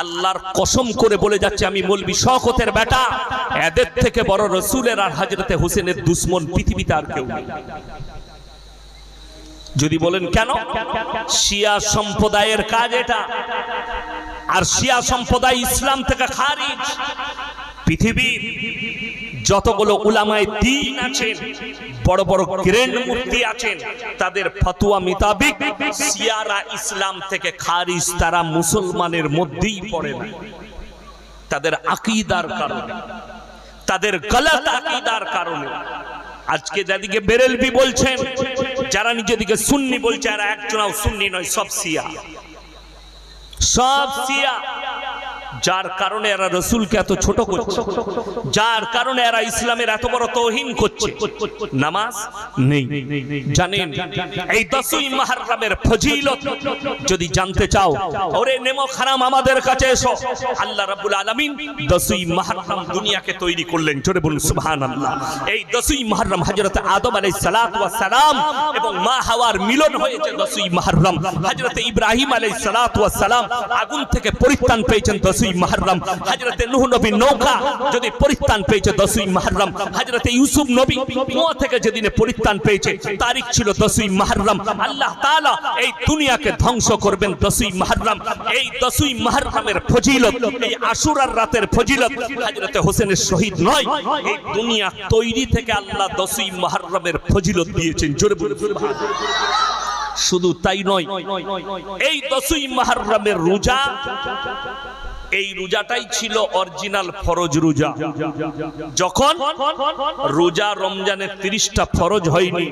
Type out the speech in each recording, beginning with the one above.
আল্লাহর কসম করে বলে যাচ্ছে, আমি মৌলভী শওকতের বেটা, এদের থেকে বড় রাসূলের আর হযরতে হোসেনের দুশমন পৃথিবীতে আর কেউ নেই। যদি বলেন কেন, শিয়া সম্প্রদায়ের কাজ এটা, আর শিয়া সম্প্রদায় ইসলাম থেকে খারিজ। পৃথিবীর যতগুলো উলামায়ে দ্বীন আছেন, বড় বড় গ্র্যান্ড মুফতি আছেন, তাদের ফতোয়া মোতাবেক শিয়ারা ইসলাম থেকে খারিজ, তারা মুসলমানের মধ্যেই পড়ে না। তাদের আকীদার কারণে, তাদের গলত আকীদার কারণে। আজকে যাদিকে বেরেলভি বলছেন, যারা নিজেদিকে সুন্নি বলছে, এরা একজনও সুন্নি নয়, সব শিয়া, সব শিয়া। যার কারণে এরা রাসূলকে এত ছোট করছে, যার কারণে এরা ইসলামের এত বড় তাওহীন করছে। নামাজ নেই। জানেন এই 10ই মুহররমের ফজিলত যদি জানতে চাও, ওরে নেমো খারাম আমাদের কাছে এসো। আল্লাহ রাব্বুল আলামিন 10ই মুহররম দুনিয়াকে তৈরি করলেন, জোরে বলুন সুবহানাল্লাহ। এই 10ই মুহররম হযরত আদম আলাইহিস সালাতু ওয়াস সালাম এবং মা হাওয়ার মিলন হয়েছে 10ই মুহররম। হযরত ইব্রাহিম আলাইহিস সালাতু ওয়াস সালাম আগুন থেকে পরিত্রাণ পেয়েছেন 10ই মুহররম। হযরতে নূহ নবী নৌকা যদি পরিত্রাণ পেয়েছে 10ই মুহররম। হযরতে ইউসুফ নবী কুয়া থেকে যেদিনে পরিত্রাণ পেয়েছে, তারিখ ছিল 10ই মুহররম। আল্লাহ তাআলা এই দুনিয়াকে ধ্বংস করবেন 10ই মুহররম। এই 10ই মুহররমের ফজিলত, এই আশুরার রাতের ফজিলত হযরতে হোসেনের শহীদ নয়, এই দুনিয়া তৈরি থেকে আল্লাহ 10ই মুহররমের ফজিলত দিয়েছেন, জোরে বলুন সুবহানাল্লাহ। শুধু তাই নয়, এই 10ই মুহররমের রোজা, এই রোজাটাই ছিল অরিজিনাল ফরজ রোজা। যখন রোজা রমজানের 30টা ফরজ হয়নি,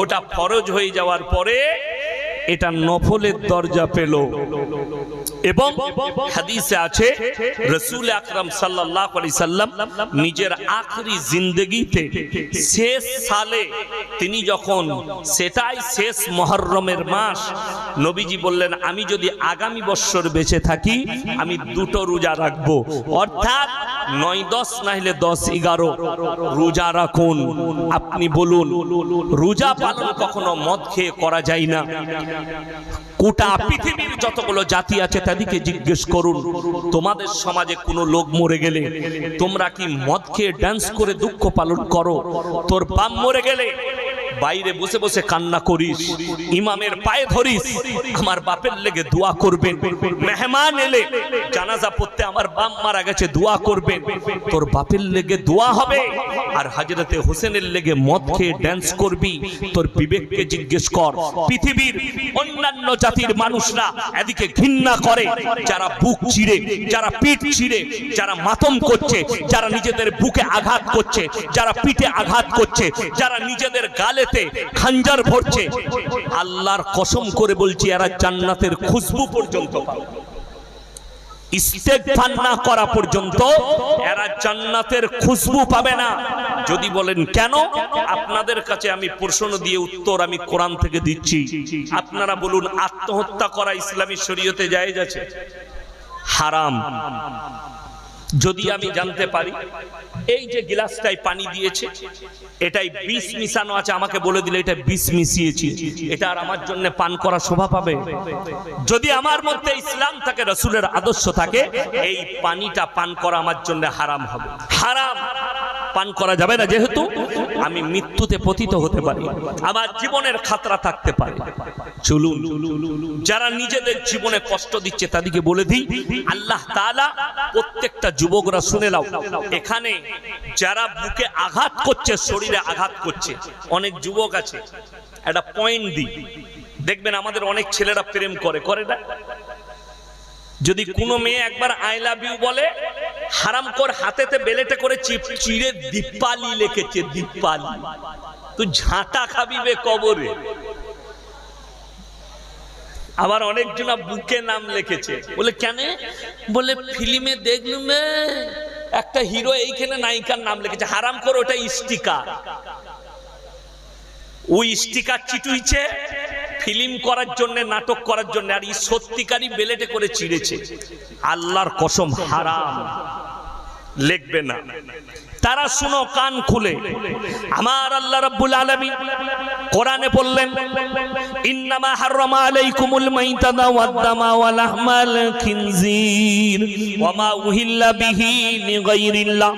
ওটা ফরজ হয়ে যাওয়ার পরে এটা নফলের দরজা পেল। এবং হাদিসে আছে রাসূল আকরাম সাল্লাল্লাহু আলাইহি সাল্লাম নিজের আখরি জিন্দেগিতে শেষ সালে তিনি যখন, সেটাই শেষ মুহররমের মাস, নবীজি বললেন, আমি যদি আগামী বছর বেঁচে থাকি আমি 2টো রোজা রাখবো। অর্থাৎ 9-10 না হলে 10-11 রোজা রাখুন। আপনি বলুন, রোজা পালন কখনো মদ খেয়ে করা যায় না। গোটা পৃথিবীর যতগুলো জাতি আছে তাদেরকে জিজ্ঞেস করুন, তোমাদের সমাজে কোনো লোক মরে গেলে তোমরা কি মদ খেয়ে ডান্স করে দুঃখ পালন করো? তোর বাপ মরে গেলে বাইরে বসে বসে কান্না করিস, ইমামের পায়ে ধরিস, আমার বাপের লেগে দোয়া করবেন। মেহমান এলে জানাজা পড়তে, আমার বাপ মারা গেছে দোয়া করবেন, তোর বাপের লেগে দোয়া হবে। আর হযরতে হোসেনের লেগে মদ খেয়ে ডান্স করবি? তোর বিবেককে জিজ্ঞেস কর। পৃথিবীর অন্যান্য জাতির মানুষরা এদিকে ঘৃণা করে, যারা বুক চিরে, যারা পিঠ চিরে, যারা মাতম করছে, যারা নিজেদের বুকে আঘাত করছে, যারা পিঠে আঘাত করছে, যারা নিজেদের গালে খঞ্জর ভরছে। আল্লাহর কসম করে বলছি, এরা জান্নাতের খুশবু পর্যন্ত পাবে। ইস্তেগফার না করা পর্যন্ত এরা জান্নাতের খুশবু পাবে না। যদি বলেন কেন, আপনাদের কাছে আমি প্রশ্ন দিয়ে উত্তর আমি কোরআন থেকে দিচ্ছি। আপনারা বলুন, আত্মহত্যা করা ইসলামী শরীয়তে জায়েজ আছে? হারাম। যদি আমি জানতে পারি এই যে গ্লাসটায় পানি দিয়েছে এটাই বিষ মিশানো আছে, আমাকে বলে দিলে এটা বিষ মিশিয়েছি, এটা আর আমার জন্য পান করা শোভা পাবে? যদি আমার মধ্যে ইসলাম থাকে, রাসূলের আদর্শ থাকে, এই পানিটা পান করা আমার জন্য হারাম হবে। হারাম, পান করা যাবে না। যেহেতু আমি মৃত্যুতে পতিত হতে পারি, আমার জীবনের খাতরা থাকতে পারে। চলুন, যারা নিজেদের জীবনে কষ্ট দিচ্ছে তাদেরকে বলে দিই, আল্লাহ তাআলা প্রত্যেকটা যুবকরা শুনে নাও, এখানে যারা বুকে আঘাত করছে, শরীরে আঘাত করছে, অনেক যুবক আছে, একটা পয়েন্ট দিই, দেখবেন আমাদের অনেক ছেলেরা প্রেম করে না? যদি কোনো মেয়ে একবার আই লাভ ইউ বলে, হারামখোর হাতেতে বেলেটে করে চিড়ে দীপালি লিখেছে, দীপালি। তুই ঝাঁটা খাবি বে কবরে। আবার অনেকজন বুকে নাম লিখেছে, বলে কেন? বলে ফিল্মে দেখলুম একটা হিরো এইখানে নায়িকার নাম লিখেছে। হারামখোর, ওটা স্টিকার। ওই স্টিকার চিটুইছে ফিল্ম করার জন্য, নাটক করার জন্য, আর এই সত্যিকারই বেলেটে করে চিড়েছে। আল্লাহর কসম, হারাম, লিখবে না। তারা শুনো কান খুলে, আমার আল্লাহ রাব্বুল আলামিন কোরআনে বললেন ইন্নামা হাররামা আলাইকুমুল মাইতাতা ওয়াদ দামা ওয়া লাহমাল খিনজির ওয়া মা উহিল্লা বিহি লিগাইরিল্লাহ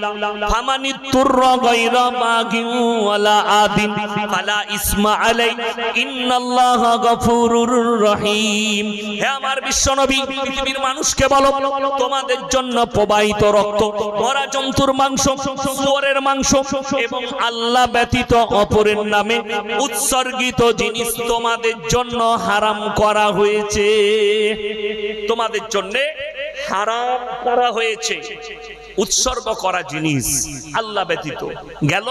ফামানিত্তুররা গায়রা বাগিন ওয়ালা আদিন ফালা ইসমা আলাই ইন্নাল্লাহা গফুরুর রহিম। হে আমার বিশ্বনবী, পৃথিবীর মানুষকে বলো তোমাদের জন্য প্রবাহিত রক্ত, মরা জন্তুর মাংস, শুয়োরের মাংস এবং আল্লাহ ব্যতীত অপরের নামে উৎসর্গিত জিনিস তোমাদের জন্য হারাম করা হয়েছে। তোমাদের জন্য হারাম করা হয়েছে উৎসর্গ করা জিনিস আল্লাহ ব্যতীত। গেল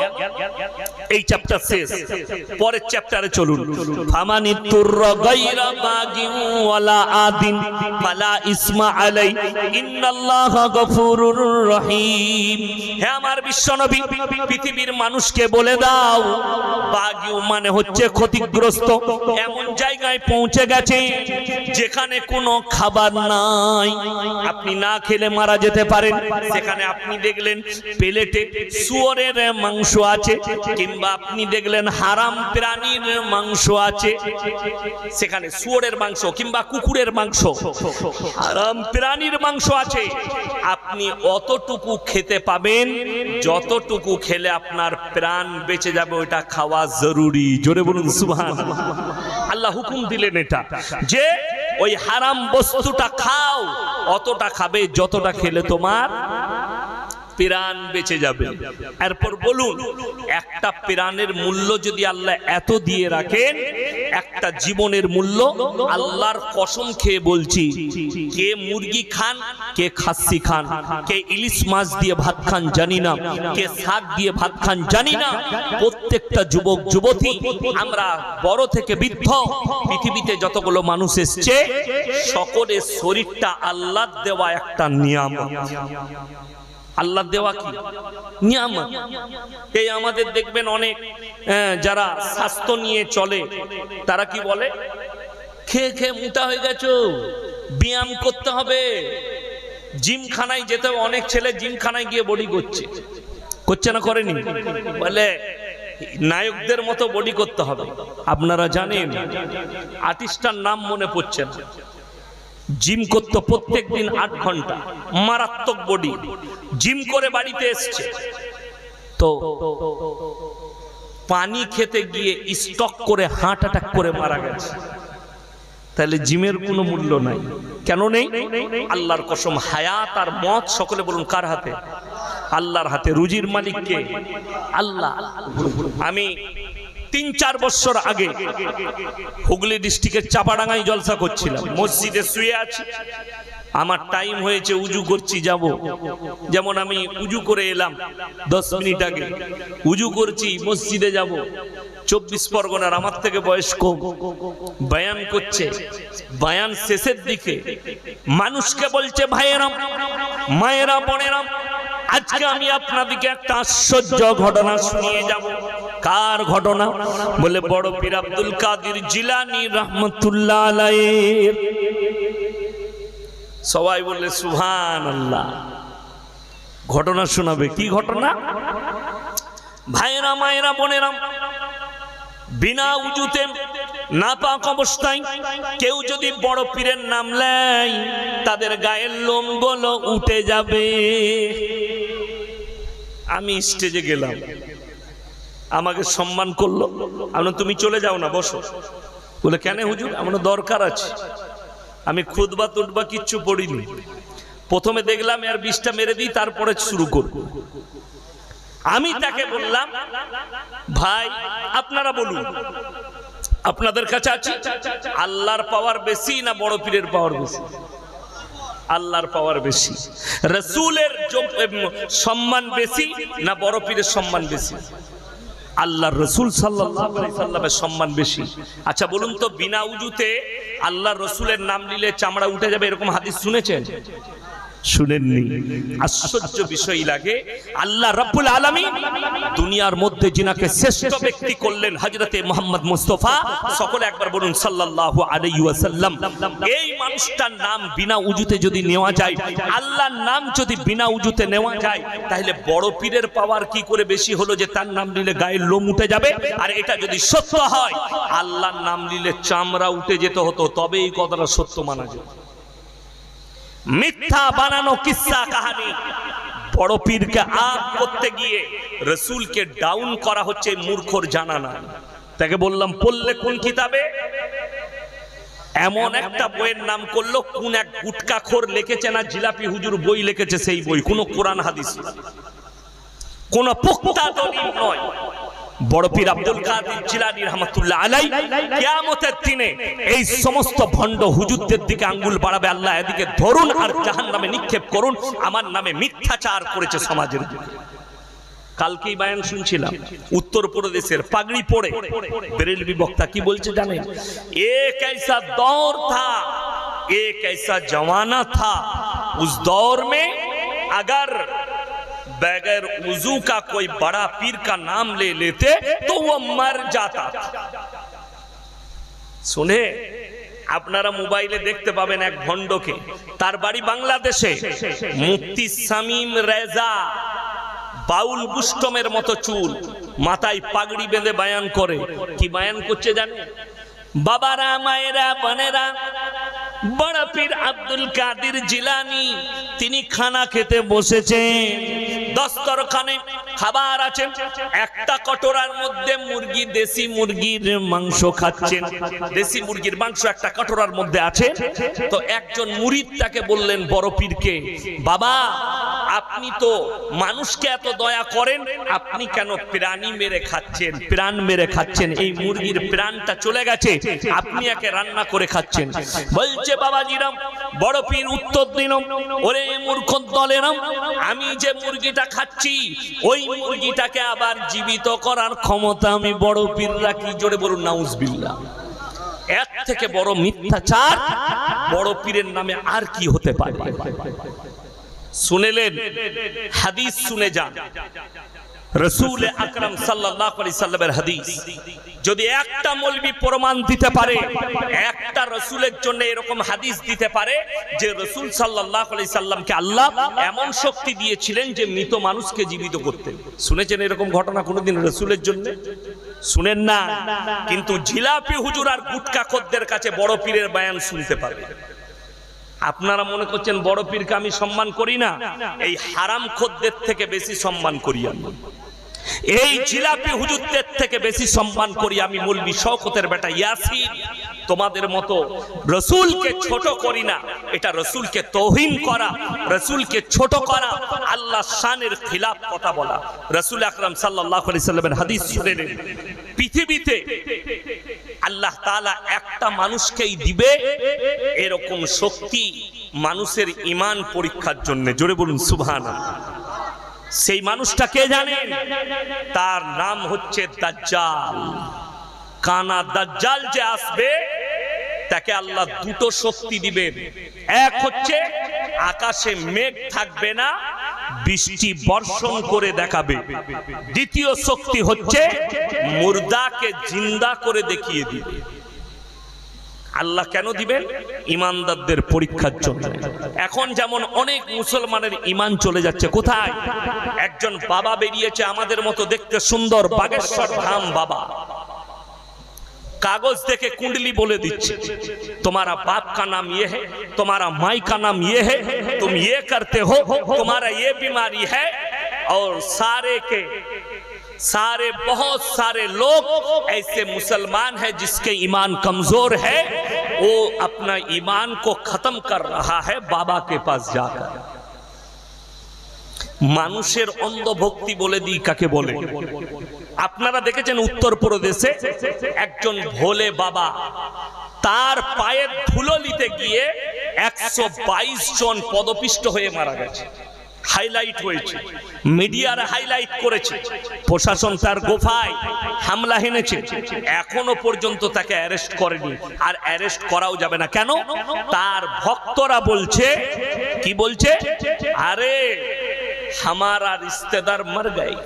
এই চ্যাপ্টার শেষ, পরের চ্যাপ্টারে চলুন। ফামানিতুররা গায়রা বাগিন ওয়ালা আদিন ফালা ইসমা আলাই ইন্নাল্লাহা গফুরুর রহিম। হে আমার বিশ্বনবী, পৃথিবীর মানুষকে বলে দাও বাগিউ মানে হচ্ছে ক্ষতিগ্রস্ত, এমন জায়গায় পৌঁছে গেছে যেখানে কোনো খাবার নাই, আপনি না খেলে মারা যেতে পারেন। সেখানে আপনি দেখলেন প্লেটে শুয়োরের মাংস আছে, কিংবা আপনি দেখলেন হারাম প্রাণীর মাংস আছে, সেখানে শুয়োরের মাংস কিংবা কুকুরের মাংস, হারাম প্রাণীর মাংস আছে, আপনি অতটুকু খেতে পাবেন যতটুকু খেলে আপনার প্রাণ বেঁচে যাবে, ওটা খাওয়া জরুরি। জোরে বলুন সুবহানাল্লাহ। আল্লাহ হুকুম দিলেন এটা যে ওই হারাম বস্তুটা খাও, অতটা খাবে যতটা খেলে তোমার প্রাণ বেঁচে যাবে। এরপর বলুন, একটা প্রাণের মূল্য যদি আল্লাহ এত দিয়ে রাখেন, একটা জীবনের মূল্য, আল্লাহর কসম খেয়ে বলছি, কে মুরগি খান, কে খাসি খান, কে ইলিশ মাছ দিয়ে ভাত খান জানি না, কে শাক দিয়ে ভাত খান জানি না, প্রত্যেকটা যুবক যুবতী, আমরা বড় থেকে বৃদ্ধ, পৃথিবীতে যতগুলো মানুষ এসছে, সকলের শরীরটা আল্লাহর দেওয়া একটা নিয়ামত। আল্লাহ দেওয়া কি নিয়ামত। এই আমাদের দেখবেন অনেক যারা স্বাস্থ্য নিয়ে চলে, তারা কি বলে, খেয়ে খেয়ে মোটা হয়ে গেছো, ব্যায়াম করতে হবে, জিমখানায় যেতে হবে। অনেক ছেলে জিমখানায় গিয়ে বডি করছে না, করেনি, বলে নায়কদের মতো বডি করতে হবে। আপনারা জানেন আর্টিস্টার নাম মনে পড়ছে না, জিম করতে প্রত্যেকদিন 8 ঘন্টা, মারাত্মক বডি, জিম করে বাড়িতে এসছে তো পানি খেতে গিয়ে স্টক করে হার্ট অ্যাটাক করে মারা গেছে। তাহলে জিমের কোনো মূল্য নাই। কেন নেই? আল্লাহর কসম, হায়াত আর মত সকলে বলুন কার হাতে? আল্লাহর হাতে। রুজির মালিক কে? আল্লাহ। আমি 3-4 বছর আগে হুগলি ডিস্ট্রিক্টের চাপাডাঙ্গায় জলসা করছিলাম, মসজিদে শুয়ে আছি, আমার টাইম হয়েছে, উজু করছি যাব, যেমন আমি উজু করে এলাম 10 মিনিট আগে, উজু করছি মসজিদে যাব, 24 পরগনার, আমার থেকে বয়স কম, বয়ান করছে, বয়ান শেষের দিকে মানুষকে বলছে, ভাইয়েরা মায়েরা বোনেরা, আজকে আমি আপনাদেরকে একটা আশ্চর্য ঘটনা শুনিয়ে যাব। কার ঘটনা? বলে বড় পীর আব্দুল কাদের জিলানী রাহমাতুল্লাহ আলাইহির। সবাই বলে সুবহানাল্লাহ। ঘটনা শোনাবে। কি ঘটনা? ভাইয়েরা মায়েরা বোনেরা, বিনা উজুতে নাপাক অবস্থায় কেউ যদি বড় পীরের নাম নেয়, তাদের গায়ের লোমগুলো উঠে যাবে। আমি স্টেজে গেলাম, আমাকে সম্মান করলো, আমরা তুমি চলে যাও না, বসো। বলে কেন হুজুর? আমার দরকার আছে। আমি খুতবা টুতবা কিচ্ছু পড়িনি, প্রথমে দেখলাম এর 20টা মেরে দিই, তারপরে শুরু করব। আমি তাকে বললাম, ভাই আপনারা বলুন, আপনাদের কাছে আছে আল্লাহর পাওয়ার বেশি না বড় পীরের পাওয়ার বেশি? আল্লাহর পাওয়ার বেশি। রাসূলের সম্মান বেশি না বড় পীরের সম্মান বেশি? আল্লাহর রাসূল সাল্লাল্লাহু আলাইহি সাল্লামের সম্মান বেশি। আচ্ছা বলুন তো, বিনা উজুতে আল্লাহর রাসূলের নাম নিলে চামড়া উঠে যাবে, এরকম হাদিস শুনেছেন? শুনেননি? আশ্চর্য বিষয় লাগে, আল্লাহ রাব্বুল আলামিন দুনিয়ার মধ্যে যিনাকে শ্রেষ্ঠ ব্যক্তি করলেন হযরতে মুহাম্মদ মুস্তাফা, সকলে একবার বলুন সাল্লাল্লাহু আলাইহি ওয়াসাল্লাম। এই মানুষটার নাম বিনা উজুতে যদি নেওয়া যায়, আল্লাহর নাম যদি বিনা উজুতে নেওয়া যায়, তাহলে বড় পীরের পাওয়ার কি করে বেশি হলো যে তার নাম নিলে গায়ের লোম উঠে যাবে? আর এটা যদি সত্য হয়, আল্লাহর নাম নিলে চামড়া উঠে যেতে হতো, তবে এই কথাটা সত্য মানা যায়। মিথ্যা বানানো কিসসা কাহানি, বড় পীরকে আপ করতে গিয়ে রাসূলকে ডাউন করা হচ্ছে, মূর্খর জানা না। তাকে বললাম পড়লে কোন কিতাবে? এমন একটা বইয়ের নাম করলো, কোন এক গুটকাখোর লিখেছে না জিলাপি হুজুর বই লিখেছে, সেই বই কোন কোরআন হাদিস, কোন পুক্তা দলিল নয়। বড় পীর আব্দুল কাদের জিলানী রাহমাতুল্লাহ আলাইহি কিয়ামতের দিনে এই সমস্ত ভণ্ড হুজুরদের দিকে আঙ্গুল বাড়াবে, আল্লাহ এদিকে ধরুন আর জাহান্নামে নিক্ষেপ করুন, আমার নামে মিথ্যাচার করেছে সমাজের দিকে। কালকেই বয়ান শুনছিলাম, উত্তরপ্রদেশের পাগড়ি পরে বেরেলভি বক্তা কি বলছে জানেন? এক ऐसा दौर था, एक ऐसा जमाना था, उस दौर में अगर बगैर वजू का कोई बड़ा पीर का नाम ले लेते तो वो मर जाता। শুনে আপনারা মোবাইলে দেখতে পাবেন এক ভণ্ডকে, তার বাড়ি বাংলাদেশে, মুফতি শামীম রেজা, বাউল বুষ্টমের মতো চুল, মাথায় পাগড়ি বেঁধে বয়ান করে। কি বয়ান করছে জানেন? বাবারা, মায়েরা, বোনেরা, বড় পীর আব্দুল কাদের জিলানী তিনি খানা খেতে বসেছেন, দস্তরখানে খাবার আছে, একটা কটোরার মধ্যে মুরগি, দেশি মুরগির মাংস খাচ্ছেন, দেশি মুরগির মাংস একটা কটোরার মধ্যে আছে। তো একজন মুরিদ তাকে বললেন বড় পীরকে, বাবা আপনি তো মানুষকে এত দয়া করেন, আপনি কেন প্রাণী মেরে খাচ্ছেন, প্রাণ মেরে খাচ্ছেন? এই মুরগির প্রাণটা চলে গেছে, আপনি একে রান্না করে খাচ্ছেন। বলছে বাবাজিরাম, বড় পীর উত্তর দিল, ওরে মূর্খ দলেরাম, আমি যে মুরগিটা খাচ্ছি ওই মুরগিটাকে আবার জীবিত করার ক্ষমতা আমি বড় পীর রাখি। জোরে বলুন নাউজুবিল্লাহ। এর থেকে বড় মিথ্যাচার বড় পীরের নামে আর কি হতে পারে? শুনেলেন? হাদিস শুনে যান, রাসূল আকরাম সাল্লাল্লাহু আলাইহি সাল্লামের হাদিস। যদি একটা মৌলবি প্রমাণ দিতে পারে, একটা রাসূলের জন্য এরকম হাদিস দিতে পারে যে রাসূল সাল্লাল্লাহু আলাইহি সাল্লামকে আল্লাহ এমন শক্তি দিয়েছিলেন যে মৃত মানুষকে জীবিত করতেন, শুনেছেন এরকম ঘটনা কোনোদিন রাসূলের জন্য? শুনেন না, কিন্তু জিলাপি হুজুর আর গুটকা খদ্দের কাছে বড় পীরের বয়ান শুনতে পাবে। আপনারা মনে করছেন বড় পীরকে আমি সম্মান করি না? এই হারাম খদ্দের থেকে বেশি সম্মান করি আমি, এই জিলাপি হুজুরদের থেকে বেশি সম্মান করি আমি মৌলভী শওকতের বেটা ইয়াসিন। তোমাদের মতো রাসূলকে ছোট করি না, এটা রাসূলকে তাওহীন করা, রাসূলকে ছোট করা, আল্লাহর শানের খিলাফ কথা বলা। রাসূল আকরাম সাল্লাল্লাহু আলাইহি সাল্লামের হাদিস শুনেন, পৃথিবীতে আল্লাহ তাআলা একটা মানুষকেই দিবে এরকম শক্তি মানুষের ঈমান পরীক্ষার জন্য। জোরে বলুন সুবহানাল্লাহ। সেই মানুষটা কে জানেন? তার নাম হচ্ছে দাজ্জাল। কানা দাজ্জাল যে আসবে তাকে আল্লাহ দুটো শক্তি দিবেন। এক হচ্ছে আকাশে মেঘ থাকবে না, বৃষ্টি বর্ষণ করে দেখাবে। দ্বিতীয় শক্তি হচ্ছে মুর্দাকে জিন্দা করে দেখিয়ে দিবে। আল্লাহ কেন দিবেন? ইমানদারদের পরীক্ষার জন্য। এখন যেমন অনেক মুসলমানের ইমান চলে যাচ্ছে, কোথায়? একজন বাবা বেরিয়েছে আমাদের মতো দেখতে সুন্দর, বাগেশ্বর ধাম বাবা, कागज देके कुंडली बोले दीजिए, तुम्हारा बाप का नाम ये है, तुम्हारा माई का नाम ये है, तुम ये करते हो, तुम्हारा ये बीमारी है। और सारे के सारे बहुत सारे लोग ऐसे मुसलमान हैं जिसके ईमान कमजोर है, वो अपना ईमान को खत्म कर रहा है बाबा के पास जाकर। মানুষের অন্ধভক্তি বলে দিই কাকে বলে? আপনারা দেখেছেন উত্তর প্রদেশে একজন ভোলে বাবা, তার পায়ের ধুলো নিতে গিয়ে 122 জন পদপিষ্ট হয়ে মারা গেছে। হাইলাইট হয়েছে, মিডিয়ার হাইলাইট করেছে, প্রশাসন তার গোফায় হামলা হেনেছে, এখনো পর্যন্ত তাকে অ্যারেস্ট করেনি, আর অ্যারেস্ট করাও যাবে না। কেন? তার ভক্তরা বলছে, কি বলছে? আরে হামারা রিশতেদার মর গয়ে।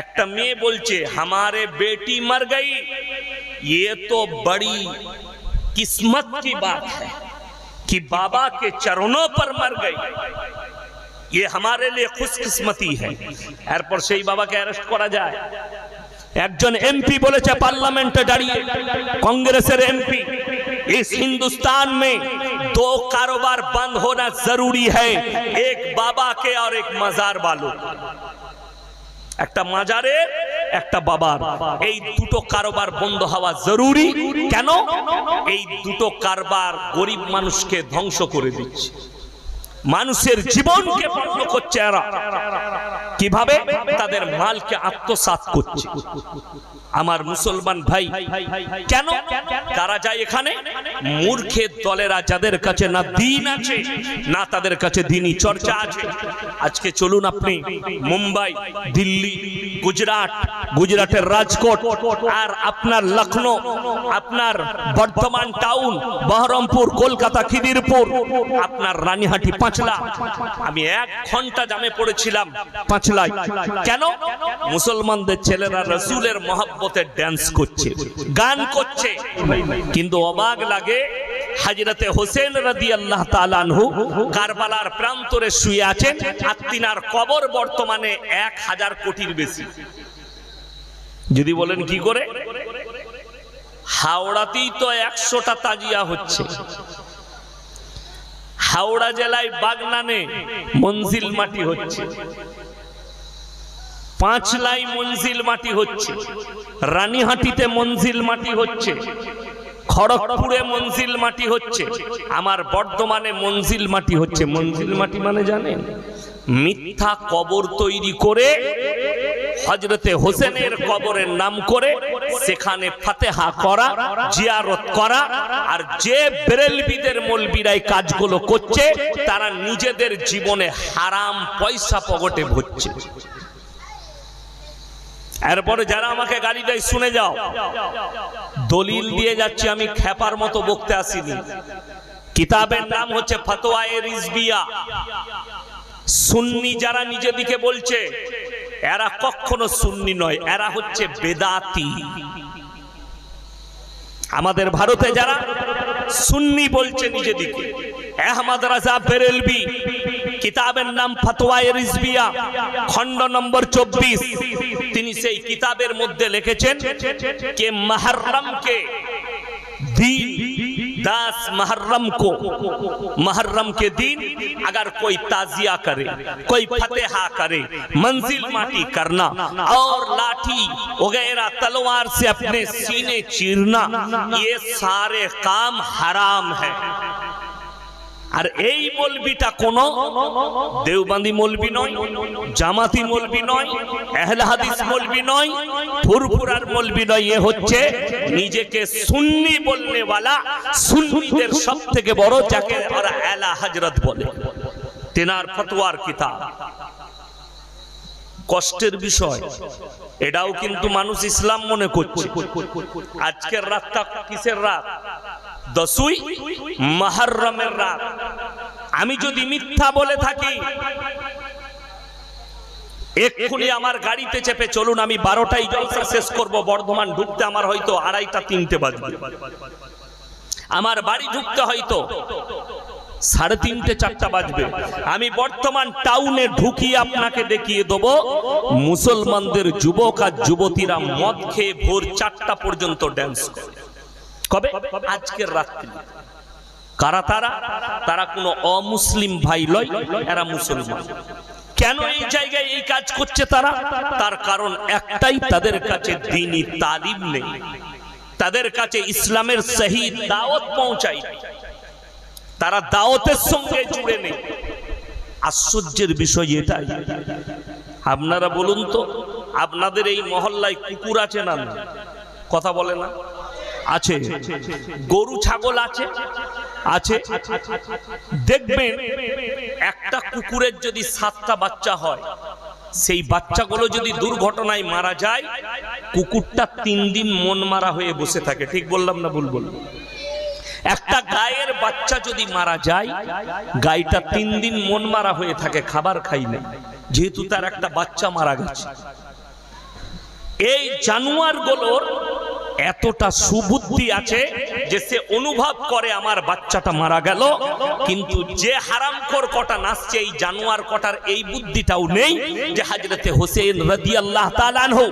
একটা মেয়ে বলছে হামারে বেটি মর গই, ये तो बड़ी किस्मत की बात है कि बाबा के चरणों पर मर गई, ये हमारे लिए खुशकिस्मती है। এরপর সেই বাবাকে অ্যারেস্ট করা যায়। একজন এমপি বলেছে পার্লামেন্টে দাঁড়িয়ে, कांग्रेसের এমপি, इस हिंदुस्तान में दो कारोबार बंद होना जरूरी है, एक बाबा के और एक मजार वालों। একটা মাজারের, একটা বাবার, এই দুটো কারবার বন্ধ হওয়া জরুরি। কেন? এই দুটো কারবার গরিব মানুষকে ধ্বংস করে দিচ্ছে, মানুষের জীবনকে বন্ধ করছে। এরা কিভাবে? তাদের মালকে আত্মসাৎ করছে। আমার মুসলমান ভাই, কেন তারা যায় এখানে? মূর্খের দলেরা, যাদের কাছে না দিন আছে না তাদের কাছে দিনই চর্চা আছে। আজকে চলুন আপনি মুম্বাই, দিল্লি, গুজরাট, গুজরাটের রাজকোট, আর আপনার লখনৌ, আপনার বর্ধমান টাউন, বহরমপুর, কলকাতা খিদিরপুর, আপনার রানীহাটি, পাঁচলা। আমি 1 ঘন্টা জামে পড়েছিলাম পাঁচলায়। কেন? মুসলমানদের ছেলেরা রসুলের মহব্বতে ড্যান্স করছে, গান করছে, কিন্তু অবাক লাগে হযরতে হোসেন রাদিয়াল্লাহু তাআলা আনহু কারবালার প্রান্তরে শুয়ে আছেন, আর তিনার কবর বর্তমানে 1000 কোটির বেশি। যদি বলেন কি করে? হাওড়াতেই তো 100টা তাজিয়া হচ্ছে, হাওড়া জেলায় বাগনানে মঞ্জিল মাটি হচ্ছে, পাঁচলাই মঞ্জিল মাটি হচ্ছে, রানীহাটিতে মঞ্জিল মাটি হচ্ছে, খড়গপুরে মঞ্জিল মাটি হচ্ছে, আমার বর্ধমানে মঞ্জিল মাটি হচ্ছে। মঞ্জিল মাটি মানে জানেন? মিথ্যা কবর তৈরি করে হযরতে হোসেনের কবরের নাম করে সেখানে ফাতেহা করা, জিয়ারত করা। আর যে বেরেলবিদের মৌলবীরা এই কাজগুলো করছে, তারা নিজেদের জীবনে হারাম পয়সা পকেটে ভরছে। এরপরে যারা আমাকে গালি দেয়, শুনে যাও, দলিল দিয়ে যাচ্ছি, আমি খেপার মতো বকতে আসিনি। কিতাবের নাম হচ্ছে ফতোয়ায়ে রিজবিয়া। সুন্নি যারা নিজেদিকে বলছে, এরা কখনো সুন্নি নয়, এরা হচ্ছে বেদাতি। আমাদের ভারতে যারা সুন্নি বলছে নিজেদিকে, আহমদ রাজা বেরেলভি, কিতাবের নাম ফতোয়ায়ে রিজবিয়া, খণ্ড নম্বর 24। তিনি সেই কিতাবের মধ্যে লিখেছেন যে মুহররম के दिन 10 मुहर्रम के दिन अगर कोई ताजिया करे, कोई फतेहा करे, मंजिल माटी करना और लाठी वगैरह तलवार से अपने सीने चीरना, ये सारे काम हराम है। আর এই মৌলবিটা কোন দেওবন্দি মৌলবি নয়, জামাতি মৌলবি নয়, আহলে হাদিস মৌলবি নয়, ফুরফুরার মৌলবি নয়। এ হচ্ছে নিজেকে সুন্নি বলনে वाला, সুন্নিদের সবথেকে বড়, যাকে ওরা আলা হযরত বলে। তেনার ফতোয়ার কিতাব। কষ্টের বিষয়, এটাও কিন্তু মানুষ ইসলাম মনে করছে। আজকের রাতটা কিসের রাত? 10ই মুহররমের রাত। আমি যদি মিথ্যা বলে থাকি, এক্ষুনি আমার গাড়িতে চেপে চলুন, আমি 12টায় জলসা শেষ করব। বর্ধমান ঢুকতে আমার হয়তো 2:30টা 3টে বাজবে, আমার বাড়ি ঢুকতে হয়তো 3:30 4টা বাজবে। আমি বর্তমান টাউনে ঢুকিয়ে আপনাকে দেখিয়ে দেব মুসলমানদের যুবক আর যুবতীরা মদ খেয়ে ভোর 4টা পর্যন্ত ড্যান্স করে। কবে? আজকের রাত্রি। কারা তারা? তারা কোনো অমুসলিম ভাই লয়, এরা মুসলমান। কেন এই জায়গায় এই কাজ করছে তারা? তার কারণ একটাই, তাদের কাছে দ্বীনি তালিম নেই, তাদের কাছে ইসলামের সহি দাওয়াত পৌঁছায়, তারা দাওয়াতের সঙ্গে জুড়ে নেই। আশ্চর্যের বিষয় এটাই। আপনারা বলুন তো, আপনাদের এই মহল্লায় কুকুর আছে না? কথা বলে না? আছে। গরু ছাগল আছে? আছে। দেখবেন একটা কুকুরের যদি 7টা বাচ্চা হয়, সেই বাচ্চাগুলো যদি দুর্ঘটনায় মারা যায়, কুকুরটা 3 দিন মন মারা হয়ে বসে থাকে। ঠিক বললাম না ভুল বললাম? একটা গায়ের বাচ্চা যদি মারা যায়, গাইটা 3 দিন মন মারা হয়ে থাকে, খাবার খাই না, যেহেতু তার একটা বাচ্চা মারা গেছে। এই জানোয়ারগুলোর এতটা সুবুদ্ধি আছে যে সে অনুভব করে আমার বাচ্চাটা মারা গেল, কিন্তু যে হারামখোর কটা নাচছে এই জানোয়ার কটার এই বুদ্ধিটাও নেই যে হযরতে হোসেন রাদিয়াল্লাহু তাআলা আনহু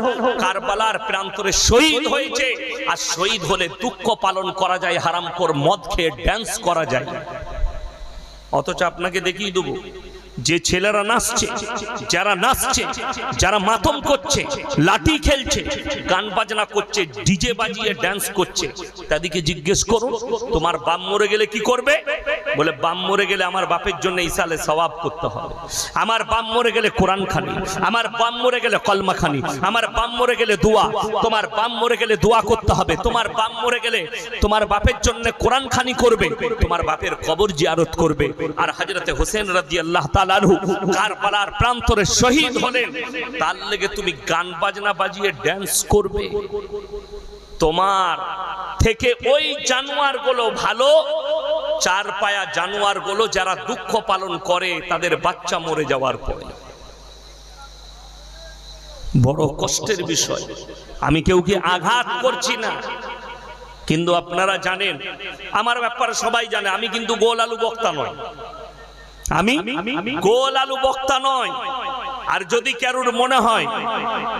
কারবালার প্রান্তরে শহীদ হয়েছে, আর শহীদ হলে দুঃখ পালন করা যায়, হারামখোর মদ খেয়ে ড্যান্স করা যায়। অথচ আপনাকে দেখিয়ে দেবো যে ছেলেরা নাচছে, যারা নাচছে, যারা মাতম করছে, লাঠি খেলছে, গান বাজনা করছে, ডিজে বাজিয়ে ড্যান্স করছে, তাদেরকে জিজ্ঞেস করুন তোমার বাপ মরে গেলে কি করবে? বলে বাপ মরে গেলে আমার বাপের জন্য ইসালে সওয়াব করতে হবে, আমার বাপ মরে গেলে কোরআন খানি, আমার বাপ মরে গেলে কলমা খানি, আমার বাপ মরে গেলে দোয়া, তোমার বাপ মরে গেলে দোয়া করতে হবে, তোমার বাপ মরে গেলে তোমার বাপের জন্য কোরআন খানি করবে, তোমার বাপের কবর জিয়ারত করবে। আর হযরতে হোসেন রাদিয়াল্লাহু তাআলা কারবালার প্রান্তরে শহীদ হলেন, তার লেগে তুমি গান বাজনা বাজিয়ে ড্যান্স করবে? তোমার থেকে ওই জানোয়ারগুলো ভালো, 4 পায়া জানোয়ারগুলো যারা দুঃখ পালন করে তাদের বাচ্চা মরে যাওয়ার পরে। বড় কষ্টের বিষয়। আমি কেউকে আঘাত করছি না, কিন্তু আপনারা জানেন আমার ব্যাপারে সবাই জানে, আমি কিন্তু গোল আলু বক্তা নয়, আমি গোল আলু বক্তা নয়। আর যদি কারোর মনে হয়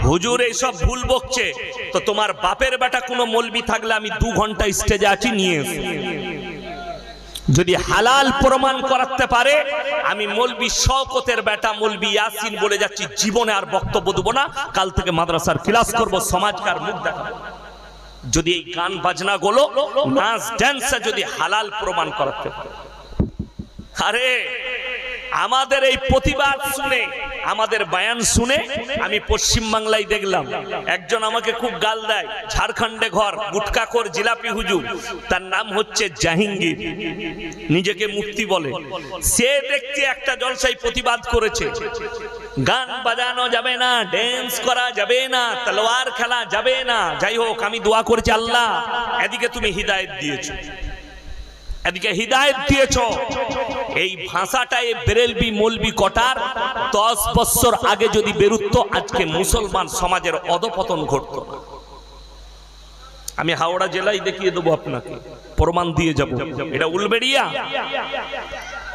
হুজুর এইসব ভুল বকছে, তো তোমার বাপের বেটা কোনো মৌলবি থাকলে আমি 2 ঘন্টা স্টেজে আছি, নিয়ে এসো। যদি হালাল প্রমাণ করাতে পারে, আমি মৌলবি শওকতের বেটা মৌলবি ইয়াসিন বলে যাচ্ছি, জীবনে আর বক্তব্য দেবো না, কাল থেকে মাদ্রাসার ক্লাস করব, সমাজকার মুখ দেখাবো। যদি এই গান বাজনা গুলো, নাচ ড্যান্স যদি হালাল প্রমাণ করাতে পারে। আরে আমাদের এই প্রতিবাদ শুনে, আমাদের বয়ান শুনে আমি পশ্চিম বাংলায় দেখলাম একজন আমাকে খুব গাল দেয়, ঝাড়খণ্ডে ঘর, গুটকাখোর জিলাপি হুজুর, তার নাম হচ্ছে জাহাঙ্গীর, নিজেকে মুফতি বলে। সে দেখতে একটা জলসায় প্রতিবাদ করেছে, গান বাজানো যাবে না, ড্যান্স করা যাবে না, তলোয়ার খেলা যাবে না। যাই হোক, আমি দোয়া করেছি আল্লাহ এদিকে তুমি হিদায়াত দিয়েছো, এদিকে হিদায়াত দিয়েছো। এই ভাষাটা এই বেরেলবি মৌলবি কটার 10 বছর আগে যদি বেরুতো, আজকে মুসলমান সমাজের অধপতন ঘটত না। আমি হাওড়া জেলায় দেখিয়ে দেবো আপনাকে, প্রমাণ দিয়ে যাব। এটা উলবেড়িয়া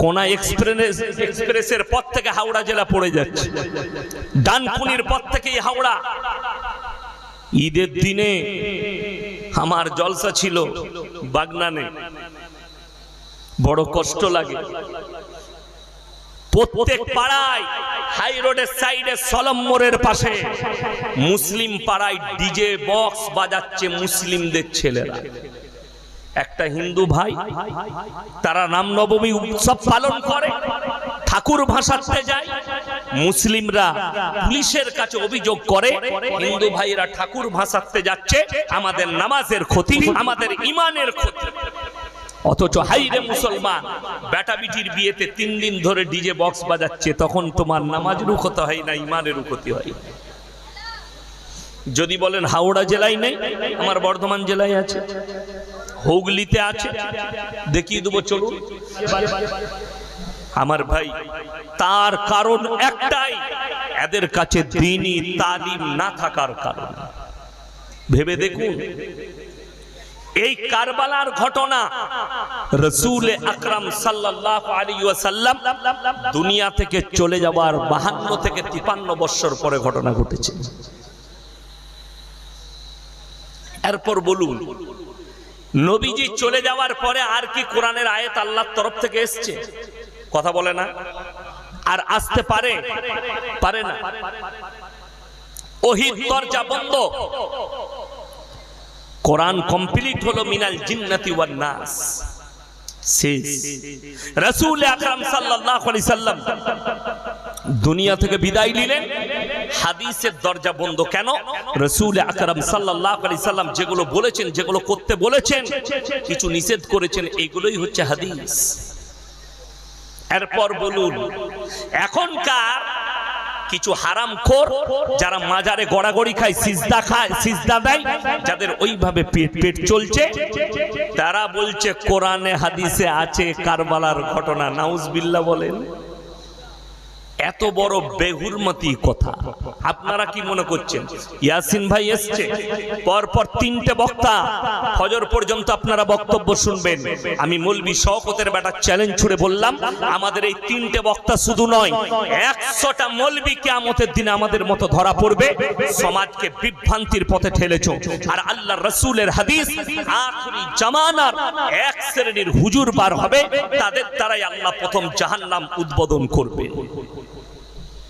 কোনা এক্সপ্রেসের পর থেকে হাওড়া জেলা পড়ে যাচ্ছে, ডানকুনির পর থেকেই হাওড়া। ঈদের দিনে আমার জলসা ছিল বাগনানে, বড় কষ্ট লাগে। প্রত্যেক পাড়ায়, হাই রোডের সাইডে, সলম মোড়ের পাশে মুসলিম পাড়ায় ডিজে বক্স বাজাচ্ছে মুসলিমদের ছেলেরা। একটা হিন্দু ভাই, তারা রামনবমী উৎসব পালন করে, ঠাকুর ভাসাতে যায়। মুসলিমরা পুলিশের কাছে অভিযোগ করে হিন্দু ভাইরা ঠাকুর ভাসাতে যাচ্ছে, আমাদের নামাজের ক্ষতি, আমাদের ইমানের ক্ষতি। অথচ হাইরে মুসলমান, বেটা বিটির বিয়েতে 3 দিন ধরে ডিজে বক্স বাজাচ্ছে, তখন তোমার নামাজেরও ক্ষতি হয় না, ইমানেরও ক্ষতি হয়। যদি বলেন হাওড়া জেলায় নেই, আমার বর্ধমান জেলায় আছে, হুগলিতে আছে, দেখিয়ে দেবো, চলুন। আমার ভাই, তার কারণ একটাই, এদের কাছে দ্বীনি তালিম না থাকার কারণ। ভেবে দেখুন, এই কারবালার ঘটনা রাসূল আকরাম সাল্লাল্লাহু আলাইহি ওয়াসাল্লাম দুনিয়া থেকে চলে যাওয়ার 52 থেকে 53 বছর পরে ঘটনা ঘটেছে। এরপর বলুন, নবীজি চলে যাওয়ার পরে আর কি কোরআনের আয়াত আল্লাহর তরফ থেকে এসেছে? কথা বলে না। আর আসতে পারে? পারে না। ওহীর দরজা বন্ধ, কোরআন কমপ্লিট হলো মিনাল জিন্নাতি ওয়ান নাস, শেষ। রাসূল আকরাম সাল্লাল্লাহু আলাইহি সাল্লাম দুনিয়া থেকে বিদায় নিলেন, হাদিসের দরজা বন্ধ কেন? রাসূল আকরাম সাল্লাল্লাহু আলাইহি সাল্লাম যেগুলো বলেছেন, যেগুলো করতে বলেছেন, কিছু নিষেধ করেছেন, এগুলোই হচ্ছে হাদিস। এরপর বলুন, এখনকার কিছু হারামখোর যারা মাজারে গড়াগড়ি খায়, সিজদা খায়, সিজদা দেয়, যাদের ওইভাবে পেট চলছে, তারা বলছে কোরআনে হাদিসে আছে কারবালার ঘটনা। নাউজুবিল্লাহ বলেন। এত বড় বেহুরমতি কথা আপনারা কি মনে করছেন? ইয়াসিন ভাই এসছে, পরপর 3টে বক্তা, ফজর পর্যন্ত আপনারা বক্তব্য শুনবেন। আমি মৌলভী শওকতের বেটা চ্যালেঞ্জ ছুড়ে বললাম, আমাদের এই 3টে বক্তা শুধু নয়, 100টা মৌলভী কিয়ামতের দিনে আমাদের মতো ধরা পড়বে। সমাজকে বিভ্রান্তির পথে ঠেলেছো। আর আল্লাহর রাসূলের হাদিস, আখিরি জামানার এক শ্রেণীর হুজুর বার হবে, তাদের দ্বারাই আল্লাহ প্রথম জাহান্নাম উদ্বোধন করবে।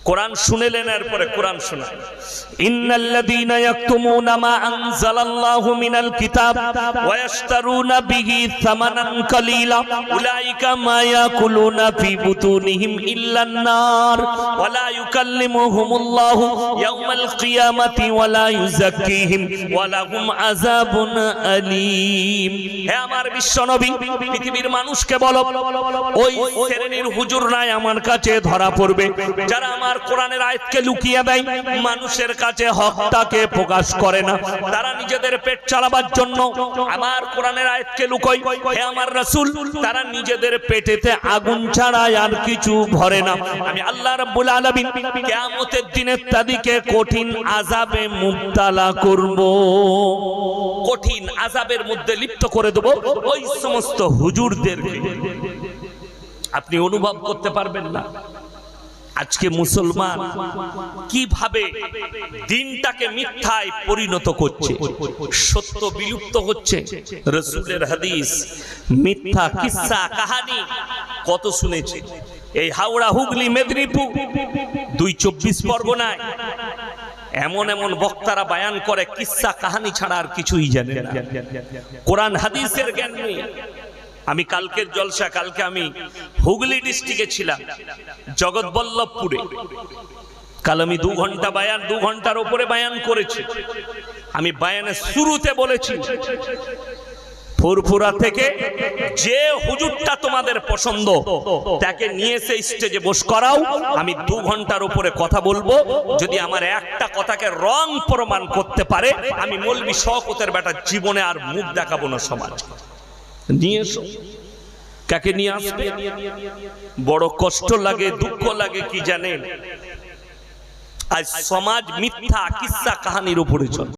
কোরআন শুনেলেন, এরপরে কোরআন শোনায়, ইন্নাল্লাযীনা ইয়াকতুমুনা মা আনজালাল্লাহু মিনাল কিতাব ওয়া ইয়াশতারুনা বিহি সামানান কালীলা উলাইকা মা ইয়াকুলুনা ফি বুতুনিহিম ইল্লান নার ওয়া লা ইউকাল্লিমুহুমুল্লাহু ইয়াওমাল কিয়ামাতি ওয়া লা ইউযাক্কিহিম ওয়া লাহুম আযাবুন আলীম। হে আমার বিশ্বনবী, পৃথিবীর মানুষকে বলো, ওই শ্রেণীর হুজুররাই আমার কাছে ধরা পড়বে যারা আমার কোরআনের আয়াতকে লুকিয়ে দেয়, মানুষের কাছে হকটাকে প্রকাশ করে না। তারা নিজেদের পেট চালাবার জন্য আমার কোরআনের আয়াতকে লুকোয়। হে আমার রাসূল, তারা নিজেদের পেটেতে আগুন ছাড়া আর কিছু ভরে না। আমি আল্লাহ রাব্বুল আলামিন কিয়ামতের দিনে তাদেরকে কঠিন আযাবে মুবতালা করব, কঠিন আযাবের মধ্যে লিপ্ত করে দেব ওই সমস্ত হুজুরদেরকে। আপনি অনুভব করতে পারবেন না আজকে মুসলমান কিভাবে দিনটাকে মিথ্যায় পরিণত করছে, সত্য বিলুপ্ত হচ্ছে। রাসূলের হাদিস মিথ্যা কিসসা কাহিনী কত শুনেছি। এই হাওড়া, হুগলি, মেদিনীপুর, 2-24 পরগনায় এমন এমন বক্তারা বায়ান করে, কিসসা কাহিনী ছাড়া আর কিছুই জানে না, কোরআন হাদিসের জ্ঞান নেই। আমি কালকের জলসা, কালকে আমি হুগলি ডিস্ট্রিক্টে ছিলাম, জগৎবল্লভপুরে। কাল আমি 2 ঘন্টা বায়ান, 2 ঘন্টার উপরে বায়ান করেছি। আমি বায়ানের শুরুতে বলেছি, ফুরফুরা থেকে যে হুজুরটা তোমাদের পছন্দ তাকে নিয়ে এসে স্টেজে বস করাও। আমি 2 ঘন্টার উপরে কথা বলবো, যদি আমার একটা কথাকে রং প্রমাণ করতে পারে, আমি মৌলভী শওকতের বেটা জীবনে আর মুখ দেখাবো না সমাজ। নিয়ে এসো। কাকে নিয়ে আসবে? বড় কষ্ট লাগে, দুঃখ লাগে কি জানেন? আজ সমাজ মিথ্যা কিসসা কাহিনীর উপরে চলে।